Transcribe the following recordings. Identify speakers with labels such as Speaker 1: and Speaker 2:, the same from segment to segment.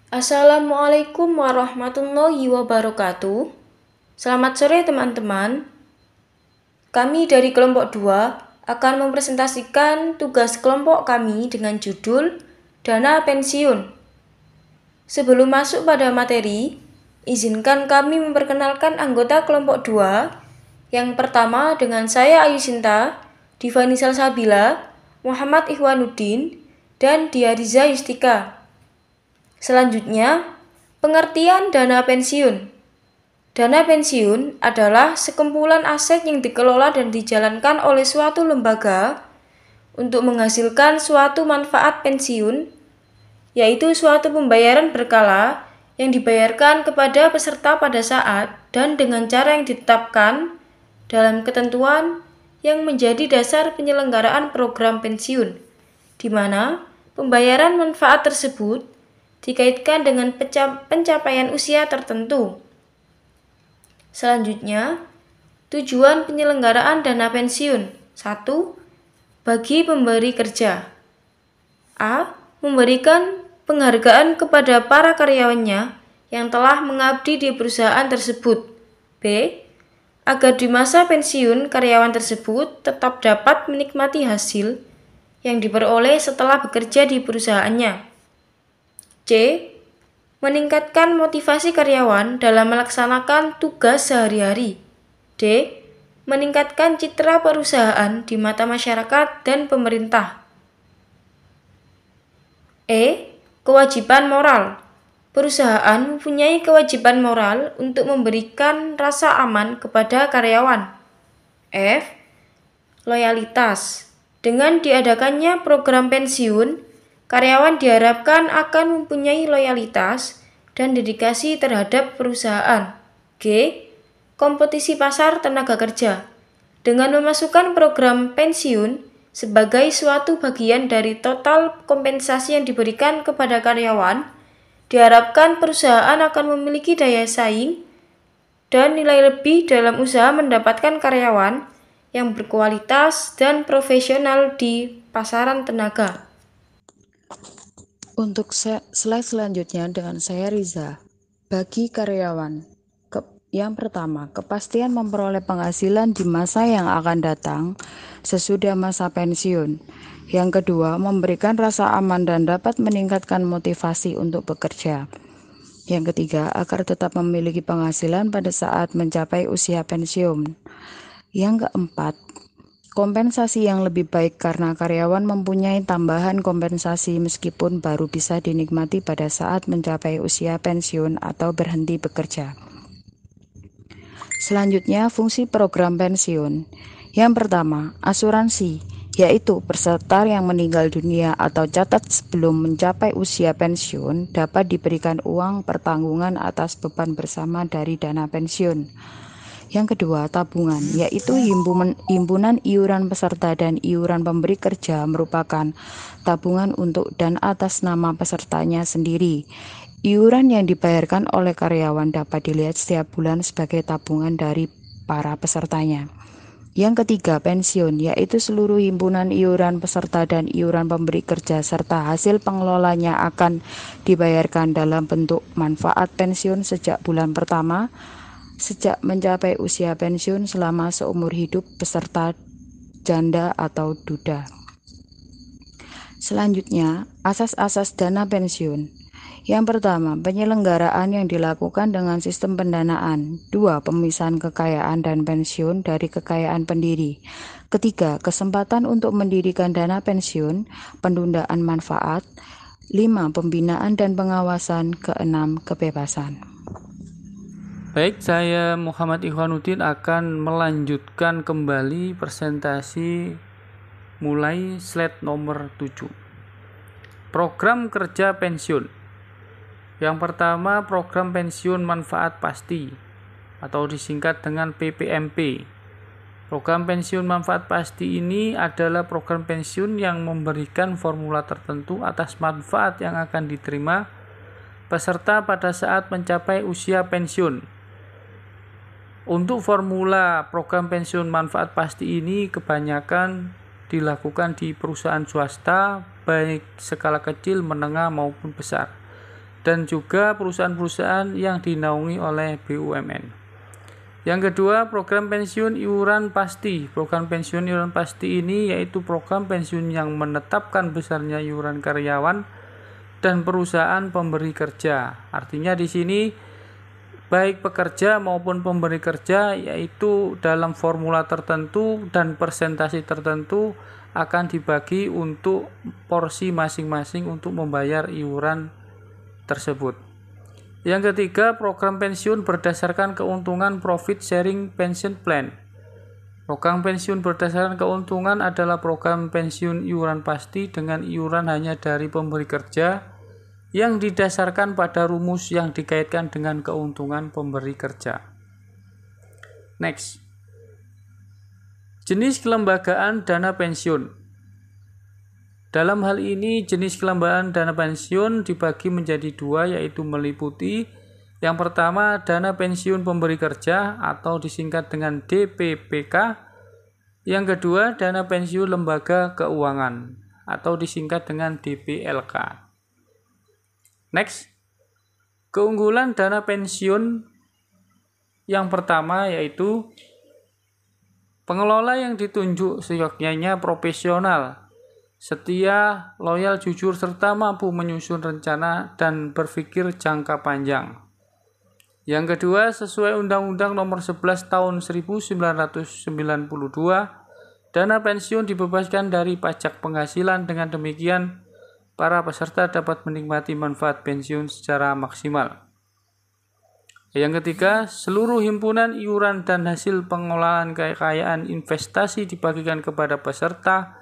Speaker 1: Assalamualaikum warahmatullahi wabarakatuh. Selamat sore teman-teman. Kami dari kelompok 2 akan mempresentasikan tugas kelompok kami dengan judul Dana Pensiun. Sebelum masuk pada materi, izinkan kami memperkenalkan anggota kelompok 2. Yang pertama dengan saya Ayu Sinta, Divani Salsabila, Muhammad Ikhwanuddin, dan Diariza Yustika. Selanjutnya, pengertian dana pensiun. Dana pensiun adalah sekumpulan aset yang dikelola dan dijalankan oleh suatu lembaga untuk menghasilkan suatu manfaat pensiun, yaitu suatu pembayaran berkala yang dibayarkan kepada peserta pada saat dan dengan cara yang ditetapkan dalam ketentuan yang menjadi dasar penyelenggaraan program pensiun, di mana pembayaran manfaat tersebut dikaitkan dengan pencapaian usia tertentu. Selanjutnya, tujuan penyelenggaraan dana pensiun. 1. Bagi pemberi kerja. A. Memberikan penghargaan kepada para karyawannya yang telah mengabdi di perusahaan tersebut. B. Agar di masa pensiun karyawan tersebut tetap dapat menikmati hasil yang diperoleh setelah bekerja di perusahaannya. C. Meningkatkan motivasi karyawan dalam melaksanakan tugas sehari-hari. D. Meningkatkan citra perusahaan di mata masyarakat dan pemerintah. E. Kewajiban moral. Perusahaan mempunyai kewajiban moral untuk memberikan rasa aman kepada karyawan. F. Loyalitas. Dengan diadakannya program pensiun, karyawan diharapkan akan mempunyai loyalitas dan dedikasi terhadap perusahaan. G. Kompetisi pasar tenaga kerja. Dengan memasukkan program pensiun sebagai suatu bagian dari total kompensasi yang diberikan kepada karyawan, diharapkan perusahaan akan memiliki daya saing dan nilai lebih dalam usaha mendapatkan karyawan yang berkualitas dan profesional di pasaran tenaga.
Speaker 2: Untuk slide selanjutnya dengan saya Riza. Bagi karyawan, yang pertama, kepastian memperoleh penghasilan di masa yang akan datang sesudah masa pensiun. Yang kedua, memberikan rasa aman dan dapat meningkatkan motivasi untuk bekerja. Yang ketiga, agar tetap memiliki penghasilan pada saat mencapai usia pensiun. Yang keempat, kompensasi yang lebih baik karena karyawan mempunyai tambahan kompensasi meskipun baru bisa dinikmati pada saat mencapai usia pensiun atau berhenti bekerja. Selanjutnya, fungsi program pensiun. Yang pertama, asuransi, yaitu peserta yang meninggal dunia atau catat sebelum mencapai usia pensiun dapat diberikan uang pertanggungan atas beban bersama dari dana pensiun. Yang kedua, tabungan, yaitu himpunan iuran peserta dan iuran pemberi kerja merupakan tabungan untuk dan atas nama pesertanya sendiri. Iuran yang dibayarkan oleh karyawan dapat dilihat setiap bulan sebagai tabungan dari para pesertanya. Yang ketiga, pensiun, yaitu seluruh himpunan iuran peserta dan iuran pemberi kerja serta hasil pengelolanya akan dibayarkan dalam bentuk manfaat pensiun sejak bulan pertama sejak mencapai usia pensiun selama seumur hidup peserta janda atau duda. Selanjutnya, asas-asas dana pensiun. Yang pertama, penyelenggaraan yang dilakukan dengan sistem pendanaan. 2. Pemisahan kekayaan dan pensiun dari kekayaan pendiri. Ketiga, kesempatan untuk mendirikan dana pensiun, penundaan manfaat. 5. Pembinaan dan pengawasan. 6. Kebebasan.
Speaker 3: Baik, saya Muhammad Ikhwanuddin akan melanjutkan kembali presentasi mulai slide nomor 7. Program kerja pensiun. Yang pertama, program pensiun manfaat pasti atau disingkat dengan PPMP. Program pensiun manfaat pasti ini adalah program pensiun yang memberikan formula tertentu atas manfaat yang akan diterima peserta pada saat mencapai usia pensiun. Untuk formula program pensiun manfaat pasti ini kebanyakan dilakukan di perusahaan swasta, baik skala kecil, menengah maupun besar. dan juga perusahaan-perusahaan yang dinaungi oleh BUMN. Yang kedua, program pensiun iuran pasti. Program pensiun iuran pasti ini yaitu program pensiun yang menetapkan besarnya iuran karyawan dan perusahaan pemberi kerja. Artinya di sini baik pekerja maupun pemberi kerja yaitu dalam formula tertentu dan persentase tertentu akan dibagi untuk porsi masing-masing untuk membayar iuran tersebut. Yang ketiga, program pensiun berdasarkan keuntungan profit sharing pension plan. Program pensiun berdasarkan keuntungan adalah program pensiun iuran pasti dengan iuran hanya dari pemberi kerja yang didasarkan pada rumus yang dikaitkan dengan keuntungan pemberi kerja. Next. Jenis kelembagaan dana pensiun. Dalam hal ini, jenis kelembagaan dana pensiun dibagi menjadi dua, yaitu meliputi yang pertama, dana pensiun pemberi kerja atau disingkat dengan DPPK. Yang kedua, dana pensiun lembaga keuangan atau disingkat dengan DPLK. Next, keunggulan dana pensiun yang pertama yaitu pengelola yang ditunjuk seyogyanya profesional, setia, loyal, jujur, serta mampu menyusun rencana dan berpikir jangka panjang. Yang kedua, sesuai Undang-Undang Nomor 11 Tahun 1992, dana pensiun dibebaskan dari pajak penghasilan. Dengan demikian, para peserta dapat menikmati manfaat pensiun secara maksimal. Yang ketiga, seluruh himpunan iuran dan hasil pengelolaan kekayaan investasi dibagikan kepada peserta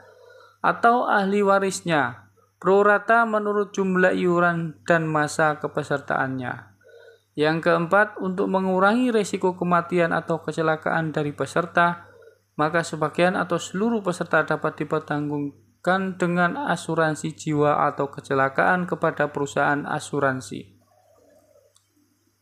Speaker 3: atau ahli warisnya pro rata menurut jumlah iuran dan masa kepesertaannya. Yang keempat, untuk mengurangi risiko kematian atau kecelakaan dari peserta, maka sebagian atau seluruh peserta dapat dipertanggungjawabkan dengan asuransi jiwa atau kecelakaan kepada perusahaan asuransi.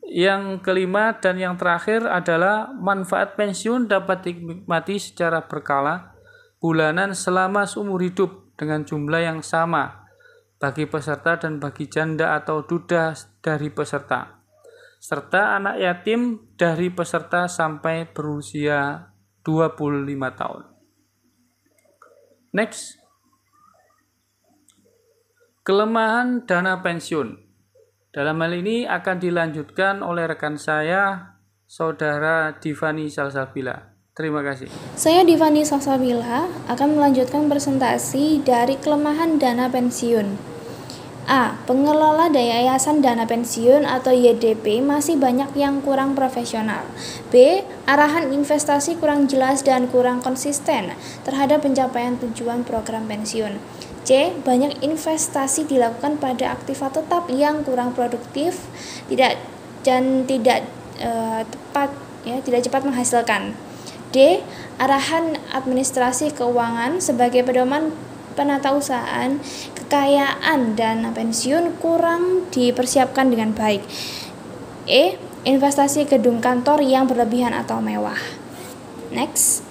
Speaker 3: Yang kelima dan yang terakhir adalah manfaat pensiun dapat dinikmati secara berkala bulanan selama seumur hidup dengan jumlah yang sama bagi peserta dan bagi janda atau duda dari peserta, serta anak yatim dari peserta sampai berusia 25 tahun. Next. Kelemahan dana pensiun. Dalam hal ini akan dilanjutkan oleh rekan saya, Saudara Divani Salsabila. Terima kasih.
Speaker 4: Saya Divani Salsabila akan melanjutkan presentasi dari kelemahan dana pensiun. A. Pengelola yayasan dana pensiun atau YDP masih banyak yang kurang profesional. B. Arahan investasi kurang jelas dan kurang konsisten terhadap pencapaian tujuan program pensiun. C. Banyak investasi dilakukan pada aktiva tetap yang kurang produktif, tidak cepat menghasilkan. D. Arahan administrasi keuangan sebagai pedoman penatausahaan kekayaan dana pensiun kurang dipersiapkan dengan baik. E. Investasi gedung kantor yang berlebihan atau mewah. Next.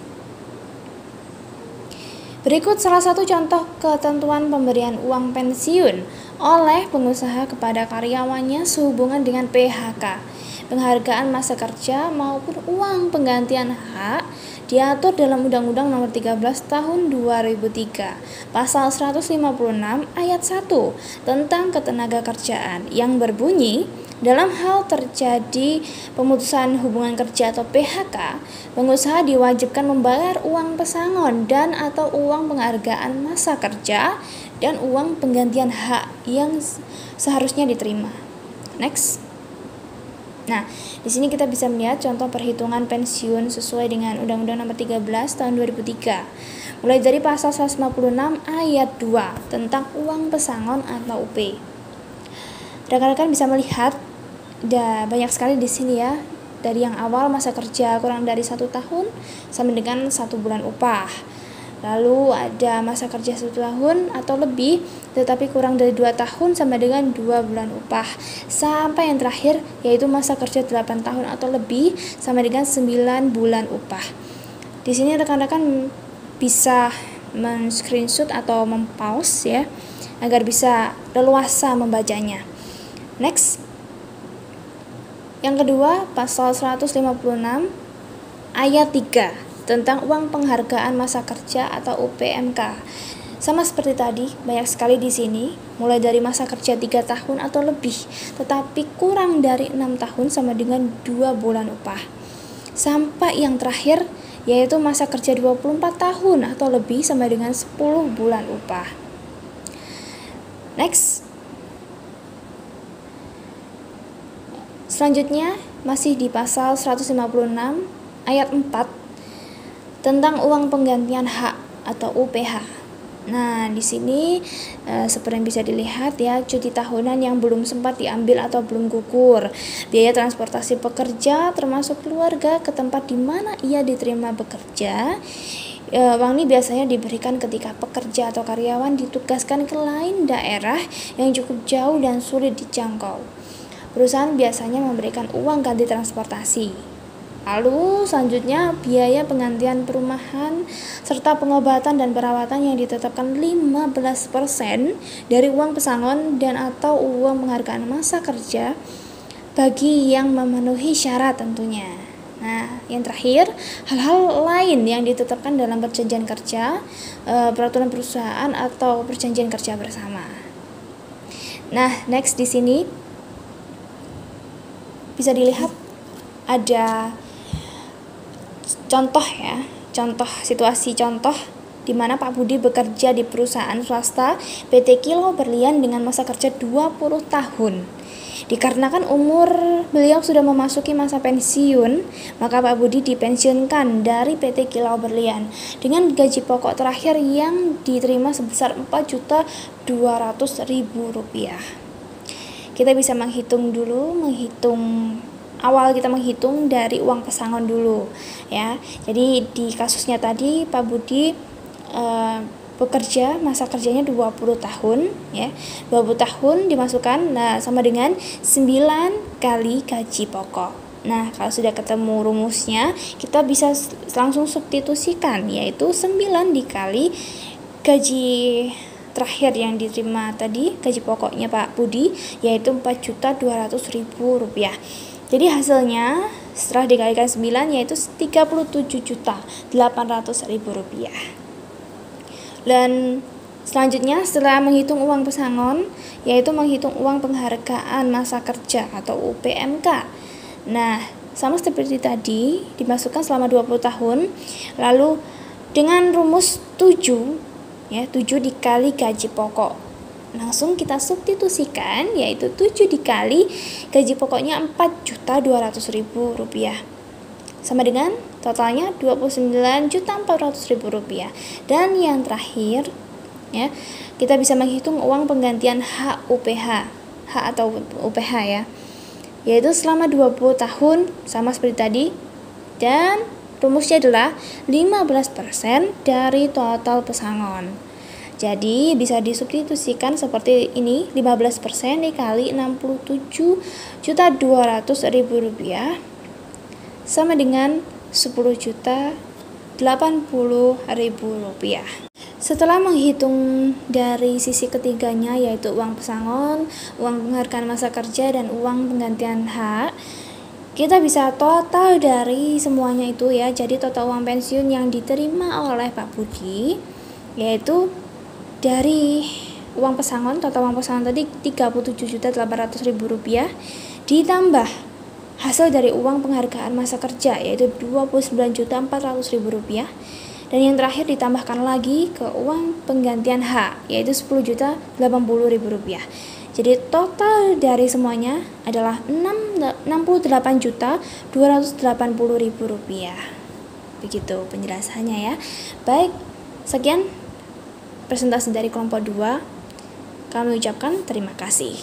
Speaker 4: Berikut salah satu contoh ketentuan pemberian uang pensiun oleh pengusaha kepada karyawannya sehubungan dengan PHK, penghargaan masa kerja maupun uang penggantian hak diatur dalam Undang-Undang Nomor 13 Tahun 2003, Pasal 156 Ayat 1 tentang ketenagakerjaan yang berbunyi, dalam hal terjadi pemutusan hubungan kerja atau PHK, pengusaha diwajibkan membayar uang pesangon dan atau uang penghargaan masa kerja dan uang penggantian hak yang seharusnya diterima. Next. Nah, di sini kita bisa melihat contoh perhitungan pensiun sesuai dengan Undang-Undang Nomor 13 Tahun 2003. Mulai dari pasal 156 ayat 2 tentang uang pesangon atau UP. Rekan-rekan bisa melihat banyak sekali di sini ya. Dari yang awal masa kerja kurang dari 1 tahun sampai dengan 1 bulan upah. Lalu ada masa kerja 1 tahun atau lebih tetapi kurang dari 2 tahun sampai dengan 2 bulan upah. Sampai yang terakhir yaitu masa kerja 8 tahun atau lebih sampai dengan 9 bulan upah. Di sini rekan-rekan bisa men-screenshot atau mem-pause ya agar bisa leluasa membacanya. Next. Yang kedua, pasal 156 ayat 3 tentang uang penghargaan masa kerja atau UPMK. Sama seperti tadi, banyak sekali di sini, mulai dari masa kerja 3 tahun atau lebih, tetapi kurang dari 6 tahun sama dengan 2 bulan upah. Sampai yang terakhir, yaitu masa kerja 24 tahun atau lebih sama dengan 10 bulan upah. Next. Selanjutnya, masih di pasal 156 ayat 4 tentang uang penggantian hak atau UPH. Nah, di sini seperti yang bisa dilihat ya, cuti tahunan yang belum sempat diambil atau belum gugur, biaya transportasi pekerja termasuk keluarga ke tempat di mana ia diterima bekerja. Uang ini biasanya diberikan ketika pekerja atau karyawan ditugaskan ke lain daerah yang cukup jauh dan sulit dijangkau. Perusahaan biasanya memberikan uang ganti transportasi. Lalu selanjutnya biaya penggantian perumahan serta pengobatan dan perawatan yang ditetapkan 15% dari uang pesangon dan atau uang penghargaan masa kerja bagi yang memenuhi syarat tentunya. Nah, yang terakhir, hal-hal lain yang ditetapkan dalam perjanjian kerja, peraturan perusahaan atau perjanjian kerja bersama. Nah, next di sini bisa dilihat ada contoh situasi di mana Pak Budi bekerja di perusahaan swasta PT Kilo Berlian dengan masa kerja 20 tahun. Dikarenakan umur beliau sudah memasuki masa pensiun, maka Pak Budi dipensiunkan dari PT Kilo Berlian dengan gaji pokok terakhir yang diterima sebesar Rp4.200.000. Kita bisa menghitung dari uang pesangon dulu ya. Jadi di kasusnya tadi Pak Budi bekerja, masa kerjanya 20 tahun ya. 20 tahun dimasukkan sama dengan 9 kali gaji pokok. Nah, kalau sudah ketemu rumusnya, kita bisa langsung substitusikan, yaitu 9 dikali gaji terakhir yang diterima tadi, gaji pokoknya Pak Budi, yaitu Rp4.200.000. Jadi hasilnya setelah dikalikan 9 yaitu Rp37.800.000. Dan selanjutnya setelah menghitung uang pesangon, yaitu menghitung uang penghargaan masa kerja atau UPMK. Nah, sama seperti tadi, dimasukkan selama 20 tahun, lalu dengan rumus 7 dikali gaji pokok. Langsung kita substitusikan, yaitu 7 dikali gaji pokoknya Rp4.200.000 sama dengan totalnya Rp29.400.000. Dan yang terakhir ya, kita bisa menghitung uang penggantian hak atau UPH ya, yaitu selama 20 tahun sama seperti tadi, dan rumusnya adalah 15% dari total pesangon. Jadi bisa disubstitusikan seperti ini, 15% dikali Rp67.200.000 sama dengan Rp10.080.000. Setelah menghitung dari sisi ketiganya, yaitu uang pesangon, uang penghargaan masa kerja, dan uang penggantian hak, kita bisa total dari semuanya itu ya. Jadi total uang pensiun yang diterima oleh Pak Budi, yaitu dari uang pesangon, total uang pesangon tadi Rp37.800.000 ditambah hasil dari uang penghargaan masa kerja, yaitu Rp29.400.000, dan yang terakhir ditambahkan lagi ke uang penggantian hak, yaitu Rp10.080.000. Jadi total dari semuanya adalah Rp68.280.000. Begitu penjelasannya ya. Baik, sekian presentasi dari kelompok 2. Kami ucapkan terima kasih.